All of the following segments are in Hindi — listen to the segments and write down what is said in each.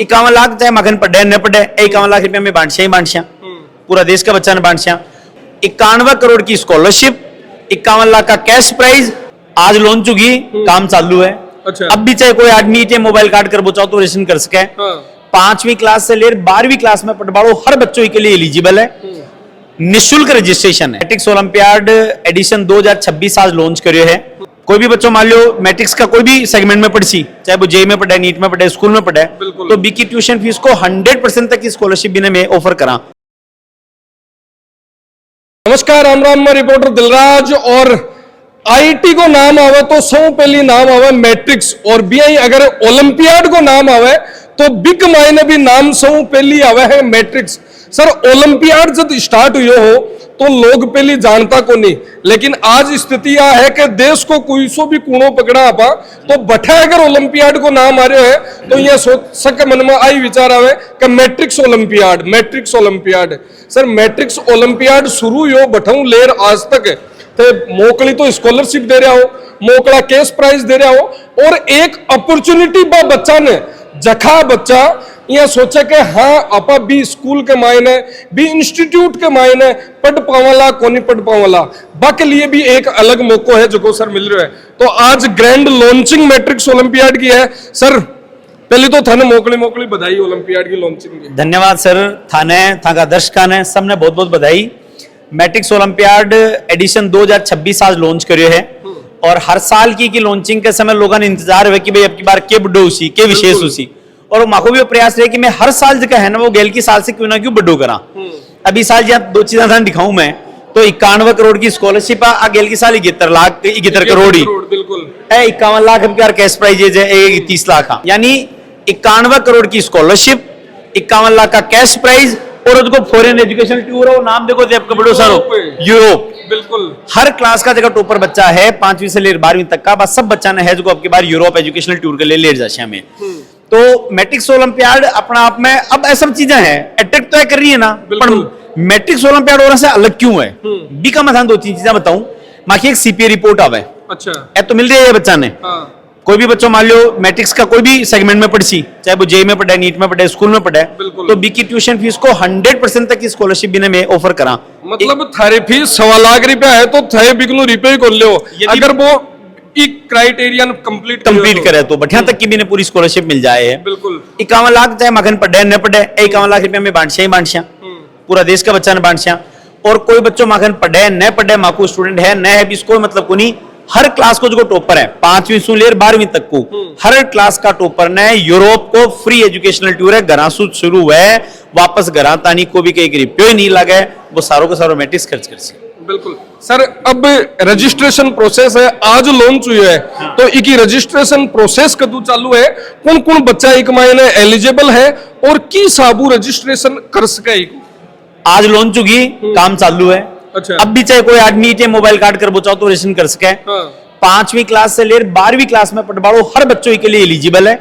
51 लाख चाहे मगन पढ़े न पढ़े 51 लाख रुपया में बांटसिया ही बांटसिया, पूरा देश का बच्चा ने बांटसिया। 91 करोड़ की स्कॉलरशिप, 51 लाख का कैश प्राइज, आज लोन चुकी, काम चालू है। अच्छा। अब भी चाहे कोई आदमी मोबाइल कार्ड कर बचाओ तो रजिस्ट्रेशन कर सके। 5वीं क्लास से लेकर 12वीं क्लास में पढ़वाओ हर बच्चों के लिए एलिजिबल है, निःशुल्क रजिस्ट्रेशन है। मैट्रिक्स ओलंपियाड एडिशन 2026 आज लॉन्च करियो है। कोई भी बच्चों मान लो मैट्रिक्स का कोई भी सेगमेंट में पढ़सी, चाहे वो जेई में पढ़े, नीट में पढ़े, स्कूल में पढ़े, तो बी की ट्यूशन फीस को 100% तक की स्कॉलरशिप भी में ऑफर करा। नमस्कार, राम राम, मैं रिपोर्टर दिलराज। और आईटी को नाम आवे तो सब पहली नाम आवे मैट्रिक्स, और बीआई अगर ओलंपियाड को नाम आवे तो बिग मायने भी नाम सब पहली आवे है मैट्रिक्स। सर, ओलंपियाड जब स्टार्ट हुई हो तो लोग पहली जानता को नहीं, लेकिन आज स्थिति यह है कि देश को कोई सो भी कूणो पकड़ा आपा तो बठा अगर ओलंपियाड को नाम आ रहे है तो यह सोच सके मन में आई विचार आवे कि matrix olympiad, matrix olympiad. Sir, matrix olympiad शुरू यो बठाऊ लेर आज तक तो मोकली तो स्कॉलरशिप दे रहा हो, मोकला कैश प्राइज दे रहा हो, और एक अपॉर्चुनिटी बा बच्चा ने जखा बच्चा यह सोचा कि हाँ आपा भी स्कूल के मायने भी इंस्टीट्यूट के मायने पढ़ पावला को नहीं पढ़ पावला, बाकी लिए भी एक अलग मौका है जो सर मिल रहा है। तो आज ग्रैंड लॉन्चिंग मैट्रिक्स ओलंपियाड की है। सर, पहले तो थाने मोकली बधाई ओलंपियाड की लॉन्चिंग की। धन्यवाद सर, थाने थाका दर्शका ने सबने बहुत बहुत बधाई। मैट्रिक्स ओलंपियाड एडिशन 2026 आज लॉन्च करियो है, और हर साल की लॉन्चिंग के समय लोगों ने इंतजार है कि भाई अब की बार के बड्डो उसी के विशेष उसी, और माको भी प्रयास रहे कि मैं हर साल जगह है ना वो गेल की साल से क्यों ना क्यों बड्डो करा। अभी साल जहाँ दो चीजें दिखाऊं मैं तो 91 करोड़ की स्कॉलरशिप आ गेल की साल 71 करोड़ ही बिल्कुल है। 51 लाख रुपया कैश प्राइज है 30 लाख, यानी 91 करोड़ की स्कॉलरशिप, 51 लाख का कैश प्राइज, और उसको फॉरेन एजुकेशन टूर हो, नाम देखो आपका बड़ो सारो यूरोप। बिल्कुल हर क्लास का जगह टॉपर बच्चा है, 5वीं से लेकर 12वीं तक का बस सब बच्चा ने है जो आपकी बार यूरोप एजुकेशनल टूर के लिए ले जाए में। तो मैट्रिक्स ओलंपियाड अपना आप में अब ऐसा चीजें हैं अट्रैक्ट तो कर रही है ना, पर मैट्रिक्स ओलंपियाड और से अलग क्यों है बी का मैं 2-3 चीजें बताऊं। माकी एक सीपीए रिपोर्ट आवे, अच्छा ए तो मिल रही है बच्चा ने। कोई भी बच्चों मान लो मैट्रिक्स का कोई भी सेगमेंट में पढ़सी, चाहे वो जेई में पढ़े, नीट में पढ़े, स्कूल में पढ़े, तो बी की ट्यूशन फीस को 100% तक की स्कॉलरशिप भी में ऑफर करा। मतलब थारे फीस 1.25 लाख रुपया है तो थे बिकनो रिपे कर लो, अगर वो क्राइटेरिया कंप्लीट करे तो बढ़िया तक की भी पूरी स्कॉलरशिप मिल जाए है। बिल्कुल 51 लाख चाहे मगन पढ़े न पढ़े 51 लाख रुपया में बांटसिया ही बांटसिया, पूरा देश का बच्चा ने बांटसिया। और कोई बच्चों मगन पढ़े न पढ़े, माकू स्टूडेंट है न है भी इसको मतलब को नहीं, हर क्लास को जो टॉपर है 5वीं से लेकर 12वीं तक को हर क्लास का टॉपर ने यूरोप को फ्री एजुकेशनल टूर है। घरासू शुरू है, वापस घरा तानी को भी कई रुपये नहीं लगे, वो सारों के सारों मैट्रिक्स खर्च कर सके। बिल्कुल सर, अब रजिस्ट्रेशन प्रोसेस है, आज लॉन्च हुई है तो इकी रजिस्ट्रेशन प्रोसेस कदू चालू है, कौन कौन बच्चा एक महीने एलिजिबल है और की साबू रजिस्ट्रेशन कर सके? आज लॉन्च होगी, काम चालू है। अच्छा। अब भी चाहे कोई आदमी मोबाइल कार्ड कर बचाओ तो रजिस्ट्रेशन कर सके। 5वीं क्लास से लेकर 12वीं क्लास में पढ़वाओ हर बच्चों के लिए एलिजिबल है,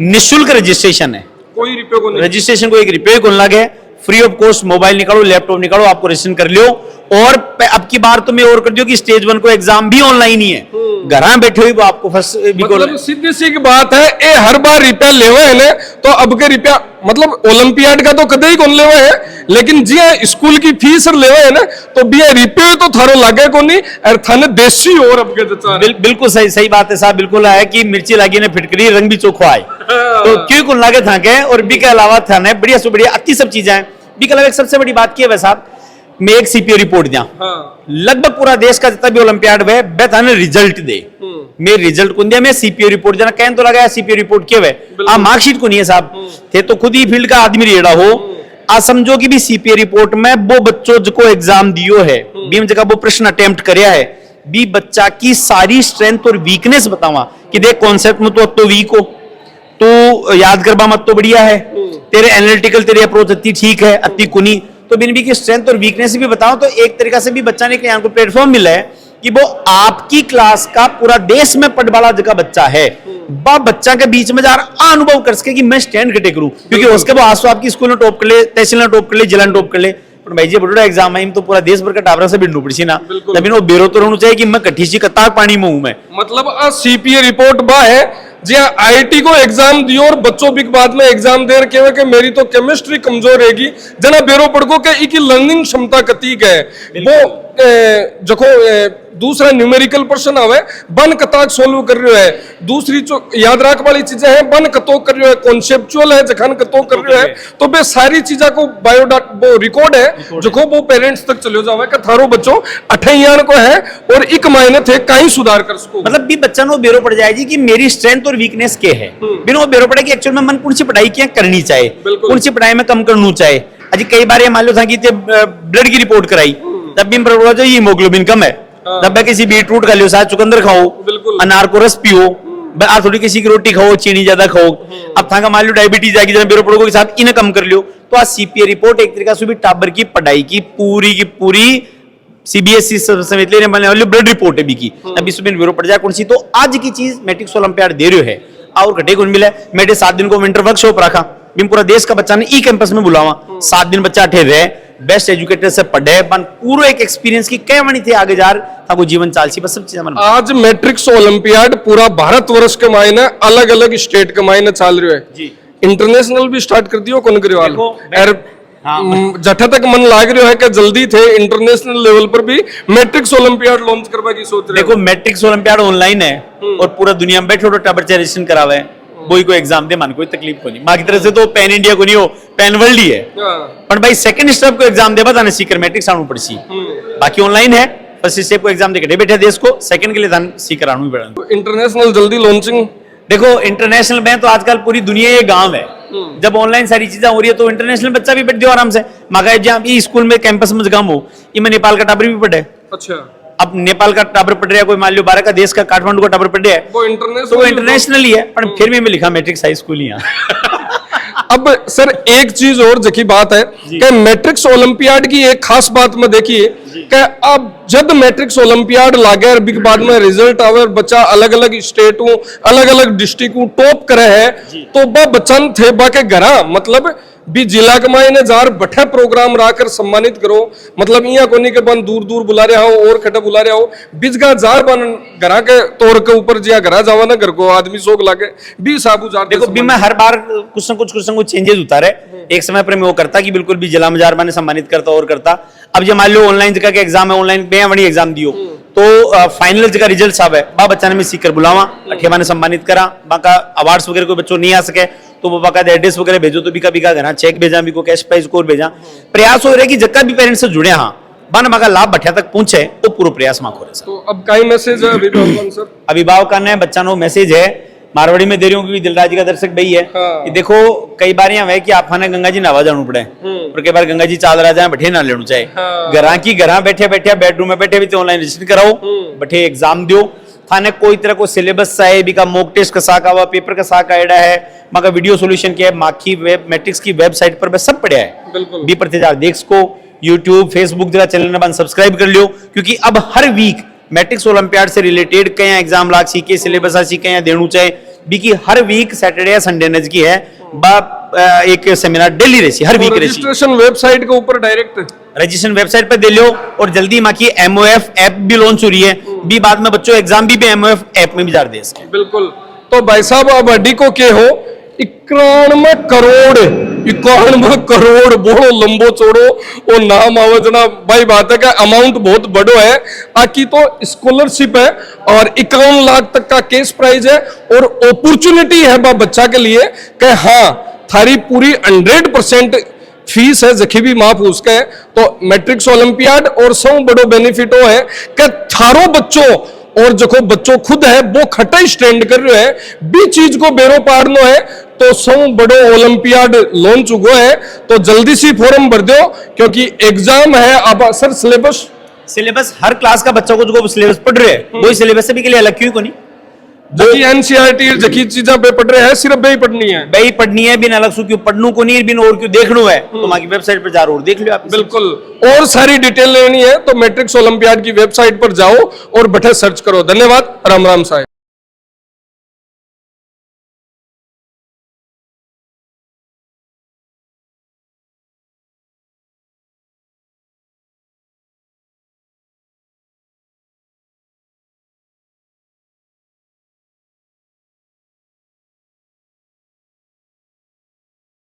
निःशुल्क रजिस्ट्रेशन है, कोई रुपये को नहीं, रजिस्ट्रेशन को 1 रुपये को लगे, फ्री ऑफ कॉस्ट। मोबाइल निकालो, लैपटॉप निकालो, आपको रजिस्ट्रेशन कर लियो। और अब की बार तो मैं और कर दियो कि स्टेज 1 को एग्जाम भी ऑनलाइन ही है, घर बैठे हुए आपको फर्स्ट मतलब सीधी सी बात है, ए हर बार रुपया लेवे है ने तो अब के रुपया मतलब ओलंपियाड का तो कदे ही कौन लेवे है, लेकिन जी स्कूल की फीस लेवे है ना तो भी रुपये तो थारो लागे को नहीं, और थाने देसी और अब के बिल्कुल सही बात है साहब, बिल्कुल है कि मिर्ची लागी ने फिटकरी रंग भी चोखो आए तो क्यों कौन लागे था के। और बी के अलावा थाने बढ़िया से बढ़िया अति सब चीजें हैं। बी के अलावा एक सबसे बड़ी बात की है साहब, मैं एक सीपीओ रिपोर्ट दिया, लगभग पूरा देश का जितना भी ओलंपियाड है थाने रिजल्ट दे, मैं रिजल्ट को दिया, मैं सीपीओ रिपोर्ट देना कहन तो लगाया सीपीओ रिपोर्ट के वे आ मार्कशीट को नहीं है साहब, थे तो खुद ही फील्ड का आदमी रेड़ा हो आ समझो कि भी सीपीओ रिपोर्ट में वो बच्चों जो एग्जाम दियो है, बीम जगह वो प्रश्न अटेम्प्ट करया है, बी बच्चा की सारी स्ट्रेंथ और वीकनेस बतावा कि देख कॉन्सेप्ट में तो वीक हो, तो याद करवा मत तो बढ़िया है, तेरे एनालिटिकल तेरी अप्रोच अति ठीक है, अति कुनी, तो बिन की स्ट्रेंथ और वीकनेस भी बताओ। तो एक तरीका से भी बच्चा ने को प्लेटफॉर्म मिला है कि वो आपकी क्लास का पूरा देश में पढ़ वाला जगह बच्चा है, बा बच्चा के बीच में जार अनुभव कर सके कि मैं स्टैंड कटे करूं, क्योंकि उसके बाद आसो आपकी स्कूल में टॉप कर ले, तहसील में टॉप कर ले, जिला में टॉप कर ले, पर भाई जी बड़ा एग्जाम है तो पूरा देश भर का टावरा से बिंडू पड़ी ना, लेकिन वो बेरो तो रहना चाहिए कि मैं कठी सी कतार पानी में हूं मैं। मतलब सीपीए रिपोर्ट बा है जी हाँ, आईटी को एग्जाम दियो और बच्चों भी बाद में एग्जाम दे रखे हुए कि मेरी तो केमिस्ट्री कमजोर रहेगी, जना बेरो पड़को के इकी लर्निंग क्षमता कती है वो जको दूसरा न्यूमेरिकल पर्सन आवे बन कताक सोल्व कर रहे है, दूसरी जो याद रख वाली चीजें हैं बन कतो कर रहे है, कॉन्सेप्चुअल है जखन कतो कर रहे है, तो बे सारी चीजा को बायोडाटा वो रिकॉर्ड है जो को वो पेरेंट्स तक चले जावे का थारो बच्चों 28 को है और एक महीने थे कहीं सुधार कर सको, मतलब भी बच्चा नो बेरो पड़ जाए जी कि मेरी स्ट्रेंथ और वीकनेस के है, बिना बेरो पड़े कि एक्चुअल में मन कौन सी पढ़ाई क्या करनी चाहिए, कौन सी पढ़ाई में कम करनी चाहिए। अजी कई बार ये मान लो था कि ब्लड की रिपोर्ट कराई तब भी पता जो हीमोग्लोबिन कम है, तब मैं किसी बीटरूट खा लियो, साथ चुकंदर खाओ, अनार को रस पियो, आज थोड़ी किसी की रोटी खाओ, चीनी ज्यादा खाओ, अब था मान लो डायबिटीज आएगी जब बेरो पड़ोगे के साथ इन्हें कम कर लियो, तो आज सीपीए रिपोर्ट एक तरीका से भी टाबर की पढ़ाई की पूरी सीबीएसई समेत लेने वाली ब्लड रिपोर्ट है की अभी सुबह बेरो पड़ जाए कौन सी, तो आज की चीज मैट्रिक्स ओलंपियाड दे रहे है और घटे को मिला मेरे 7 दिन को विंटर वर्कशॉप रखा, बिन पूरा देश का बच्चा ने ई कैंपस में बुलावा, 7 दिन बच्चा ठहरे बेस्ट एजुकेटर से पढ़े बन पूरा एक एक्सपीरियंस की कई मनी थे आगे जार था को जीवन चालसी बस सब चीजें मन आज मैट्रिक्स ओलंपियाड पूरा भारत वर्ष के मायने अलग अलग स्टेट के मायने चल रहे है जी, इंटरनेशनल भी स्टार्ट कर दियो कौन करिवाल जठा तक मन लाग रहा है कि जल्दी थे इंटरनेशनल लेवल पर भी मैट्रिक्स ओलंपियाड लॉन्च करवा की सोच रहे देखो मैट्रिक्स ओलंपियाड ऑनलाइन है और पूरा दुनिया में बैठे टाबर रजिस्ट्रेशन करावे वही कोई एग्जाम दे मान कोई तकलीफ को नहीं, बाकी तरह से तो पैन इंडिया को नहीं हो पैन वर्ल्ड ही है, पर भाई सेकंड स्टेप को एग्जाम दे बताने सीकर मैट्रिक्स आनू पड़सी, बाकी ऑनलाइन है, फर्स्ट स्टेप को एग्जाम देके बैठे देश को, सेकंड के लिए दान सीकर आनू ही पड़ा। इंटरनेशनल जल्दी लॉन्चिंग देखो इंटरनेशनल में तो आजकल पूरी दुनिया ये गांव है, जब ऑनलाइन सारी चीजें हो रही है तो इंटरनेशनल बच्चा भी बैठ दियो आराम से, मगर जहाँ स्कूल में कैंपस में काम हो ये में नेपाल का टाबर भी पढ़े, अच्छा अब नेपाल का टाबर पढ़ रहा है, कोई मान लो 12 का देश का काठमांडू का टाबर पढ़ रहा है वो इंटरनेशनल ही है, पर फिर भी मैं लिखा मैट्रिक्स हाई स्कूल ही अब सर एक चीज और जकी बात है कि मैट्रिक्स ओलंपियाड की एक खास बात में देखिए कि अब जब मैट्रिक्स ओलंपियाड लागे और बाद में रिजल्ट आवे और बच्चा अलग अलग स्टेटों अलग अलग डिस्ट्रिक्टों टॉप करे है तो बा बच्चन थे बा के घरा मतलब भी जिला कमाई ने जार बठे प्रोग्राम राकर सम्मानित करो, मतलब इया कोनी के बन दूर दूर बुला रहे हो और खटे बुला रहे हो बिजगा जार बन घरा के तौर के ऊपर जिया घरा जावा ना घर को आदमी सोग लागे भी साबू जार देखो भी मैं हर बार कुछ न कुछ चेंजेस उतारे, एक समय पर मैं वो करता कि बिल्कुल भी जिला में जार बने सम्मानित करता और करता, अब जो मान लो ऑनलाइन जगह के एग्जाम है ऑनलाइन बे बड़ी एग्जाम दियो तो फाइनल जगह रिजल्ट आवे बा बच्चा ने मैं सीकर बुलावा अठेवा ने सम्मानित करा, बाका अवार्ड्स वगैरह कोई बच्चों नहीं आ सके तो वो बाकायदा एड्रेस वगैरह भेजो तो बिका घना चेक भेजा भी को कैश प्राइज को भेजा, प्रयास हो रहा है कि जक्का भी पेरेंट्स से जुड़े हाँ बन मगा लाभ बठिया तक पहुंचे तो पूरा प्रयास मां खोरे। तो अब कई मैसेज है अभिभावक ने बच्चा नो मैसेज है मारवाड़ी में दे रही हूँ क्योंकि दिलराज जी का दर्शक भाई है कि देखो कई बार यहाँ है कि आप गंगा जी नवा जाना पड़े और कई बार गंगा जी चाल रहा जाए बैठे ना लेना चाहिए घरा की घरा बैठे बैठे बेडरूम में बैठे भी ऑनलाइन रजिस्टर कराओ बैठे एग्जाम दो थाने कोई तरह को सिलेबस है भी का मॉक टेस्ट का साका हुआ पेपर का साका एडा है मगर वीडियो सॉल्यूशन के माखी वेब मैट्रिक्स की वेबसाइट पर सब पढ़ा है बी प्रतिजार देख को यूट्यूब फेसबुक जरा चैनल ने बन सब्सक्राइब कर लियो क्योंकि अब हर वीक मैट्रिक्स ओलंपियाड से रिलेटेड कई एग्जाम लाग सीखे सिलेबस सीखे देणु चाहे बी की हर वीक सैटरडे या संडे नज की है एक सेमिनार डेली रहती हर वीक रजिस्ट्रेशन वेबसाइट के ऊपर डायरेक्ट रजिस्ट्रेशन वेबसाइट पे दे लो और जल्दी माँ की एमओएफ ऐप भी लॉन्च हो रही है भी बाद में बच्चों एग्जाम भी एमओएफ ऐप में भी जा दे इसके बिल्कुल। तो भाई साहब अब अड्डी को के हो 91 करोड़ बोलो लंबो चौड़ो वो नाम आवे जना भाई बात है का अमाउंट बहुत बड़ो है आकी तो स्कॉलरशिप है और 51 लाख तक का केस प्राइज है और अपॉर्चुनिटी है बच्चा के लिए कि हाँ थारी पूरी 100% फीस है जखी भी माफ उसका है तो मैट्रिक्स ओलंपियाड और सौ बड़ो बेनिफिट हो है कि थारो बच्चों और जो बच्चों खुद है वो खटा स्टैंड कर रहे हैं बी चीज को बेरो पाड़नो है तो सौ बड़ो ओलंपियाड लॉन्च हुआ है तो जल्दी सी फॉर्म भर दो क्योंकि एग्जाम है अब सर सिलेबस हर क्लास का बच्चों को जो सिलेबस पढ़ रहे हैं वही सिलेबस से भी के लिए अलग क्यों को नहीं जबकि एनसीईआरटी जकी चीजें पे पढ़ रहे हैं सिर्फ बे ही पढ़नी है बिन अलग से क्यों पढ़नू को नहीं बिन और क्यों देखनो है तो मां की वेबसाइट पर जाओ और देख लो आप बिल्कुल और सारी डिटेल लेनी है तो मैट्रिक्स ओलंपियाड की वेबसाइट पर जाओ और बैठे सर्च करो। धन्यवाद। राम राम साहब।